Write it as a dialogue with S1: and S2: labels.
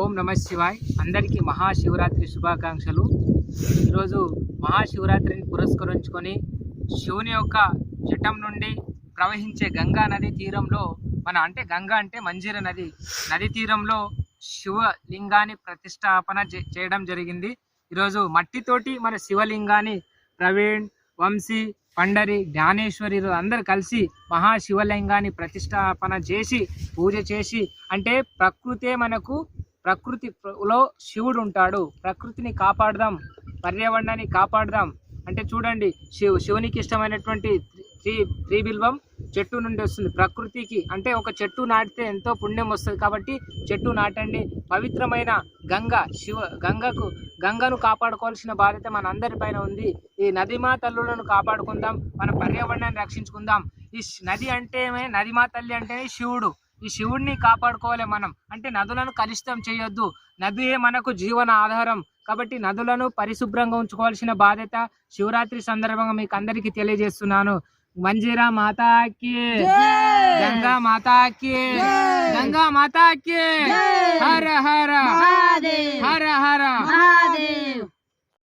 S1: ఓం నమ శివాయ్. అందరికీ మహాశివరాత్రి శుభాకాంక్షలు. ఈరోజు మహాశివరాత్రిని పురస్కరించుకొని శివుని యొక్క జటం నుండి ప్రవహించే గంగా నది తీరంలో గంగా అంటే మంజీర నది తీరంలో శివలింగాన్ని ప్రతిష్టాపన చేయడం జరిగింది. ఈరోజు మట్టితోటి మన శివలింగాన్ని ప్రవీణ్, వంశీ, పండరి, జ్ఞానేశ్వరి అందరు కలిసి మహాశివలింగాన్ని ప్రతిష్టాపన చేసి పూజ చేసి, అంటే ప్రకృతిలో శివుడు ఉంటాడు, ప్రకృతిని కాపాడదాం, పర్యావరణాన్ని కాపాడదాం అంటే చూడండి, శివునికి ఇష్టమైనటువంటి త్రిబిల్వం చెట్టు నుండి వస్తుంది. ప్రకృతికి అంటే ఒక చెట్టు నాటితే ఎంతో పుణ్యం వస్తుంది కాబట్టి చెట్టు నాటండి. పవిత్రమైన గంగను కాపాడుకోవాల్సిన బాధ్యత మన అందరిపైన ఉంది. ఈ నదిమా తల్లులను కాపాడుకుందాం, మన పర్యావరణాన్ని రక్షించుకుందాం. ఈ నది అంటే నదిమా తల్లి అంటేనే శివుడు. ఈ శివుడిని కాపాడుకోవాలి మనం. అంటే నదులను కలుషితం చేయొద్దు, నదియే మనకు జీవన ఆధారం కాబట్టి నదులను పరిశుభ్రంగా ఉంచుకోవాల్సిన బాధ్యత శివరాత్రి సందర్భంగా మీకు అందరికీ తెలియజేస్తున్నాను. మంజీరా మాతాకి, గంగా మాతాకి, గంగా మాతాకి, హర హర హర హర.